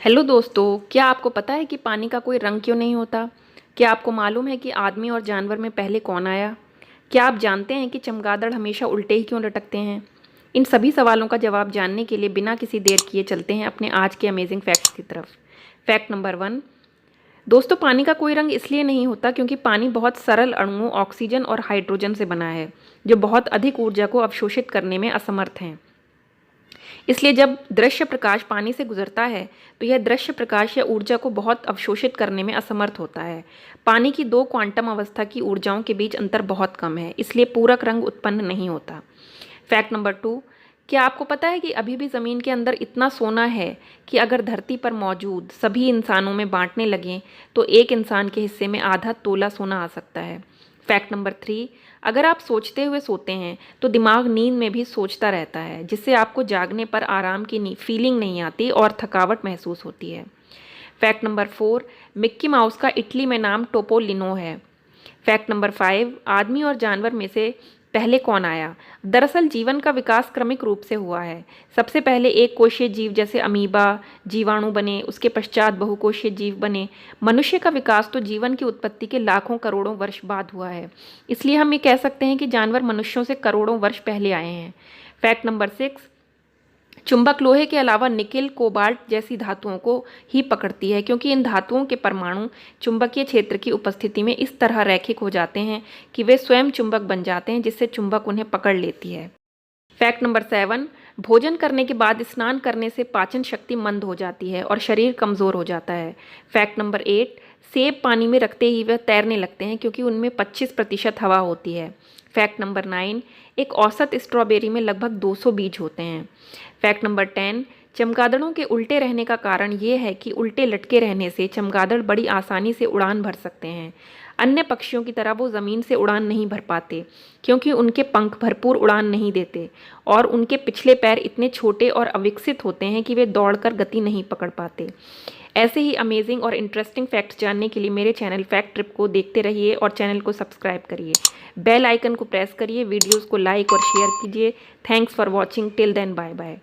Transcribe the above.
Hello दोस्तों, क्या आपको पता है कि पानी का कोई रंग क्यों नहीं होता? क्या आपको मालूम है कि आदमी और जानवर में पहले कौन आया? क्या आप जानते हैं कि चमगादड़ हमेशा उल्टे ही क्यों लटकते हैं? इन सभी सवालों का जवाब जानने के लिए बिना किसी देर किए चलते हैं अपने आज के अमेजिंग फैक्ट्स की तरफ। Fact number 1। दोस्तों, पानी का कोई रंग इसलिए नहीं होता क्योंकि पानी बहुत सरल अणुओं ऑक्सीजन और हाइड्रोजन से बना है, जो बहुत अधिक ऊर्जा को अवशोषित करने में असमर्थ हैं। इसलिए जब दृश्य प्रकाश पानी से गुजरता है तो यह दृश्य प्रकाश या ऊर्जा को बहुत अवशोषित करने में असमर्थ होता है। पानी की दो क्वांटम अवस्था की ऊर्जाओं के बीच अंतर बहुत कम है, इसलिए पूरक रंग उत्पन्न नहीं होता। Fact number 2। क्या आपको पता है कि अभी भी ज़मीन के अंदर इतना सोना है कि अगर धरती पर मौजूद सभी इंसानों में बांटने लगें तो एक इंसान के हिस्से में आधा तोला सोना आ सकता है। Fact number 3। अगर आप सोचते हुए सोते हैं तो दिमाग नींद में भी सोचता रहता है, जिससे आपको जागने पर आराम की फीलिंग नहीं आती और थकावट महसूस होती है। Fact number 4। मिक्की माउस का इटली में नाम टोपोलिनो है। Fact number 5। आदमी और जानवर में से पहले कौन आया? दरअसल जीवन का विकास क्रमिक रूप से हुआ है। सबसे पहले एक कोशीय जीव जैसे अमीबा, जीवाणु बने, उसके पश्चात बहुकोशीय जीव बने। मनुष्य का विकास तो जीवन की उत्पत्ति के लाखों करोड़ों वर्ष बाद हुआ है। इसलिए हम ये कह सकते हैं कि जानवर मनुष्यों से करोड़ों वर्ष पहले आए हैं। Fact number 6। चुंबक लोहे के अलावा निकेल, कोबाल्ट जैसी धातुओं को ही पकड़ती है, क्योंकि इन धातुओं के परमाणु चुंबकीय क्षेत्र की उपस्थिति में इस तरह रैखिक हो जाते हैं कि वे स्वयं चुंबक बन जाते हैं, जिससे चुंबक उन्हें पकड़ लेती है। Fact number 7। भोजन करने के बाद स्नान करने से पाचन शक्ति मंद हो जाती है और शरीर कमज़ोर हो जाता है। Fact number 8। सेब पानी में रखते ही वह तैरने लगते हैं क्योंकि उनमें 25% हवा होती है। Fact number 9। एक औसत स्ट्रॉबेरी में लगभग 200 बीज होते हैं। Fact number 10। चमगादड़ों के उल्टे रहने का कारण ये है कि उल्टे लटके रहने से चमगादड़ बड़ी आसानी से उड़ान भर सकते हैं। अन्य पक्षियों की तरह वो ज़मीन से उड़ान नहीं भर पाते, क्योंकि उनके पंख भरपूर उड़ान नहीं देते और उनके पिछले पैर इतने छोटे और अविकसित होते हैं कि वे दौड़कर गति नहीं पकड़ पाते। ऐसे ही अमेजिंग और इंटरेस्टिंग फैक्ट्स जानने के लिए मेरे चैनल फैक्ट ट्रिप को देखते रहिए और चैनल को सब्सक्राइब करिए। बेल आइकन को प्रेस करिए, वीडियोज़ को लाइक और शेयर कीजिए। Thanks for watching. Till then, bye bye.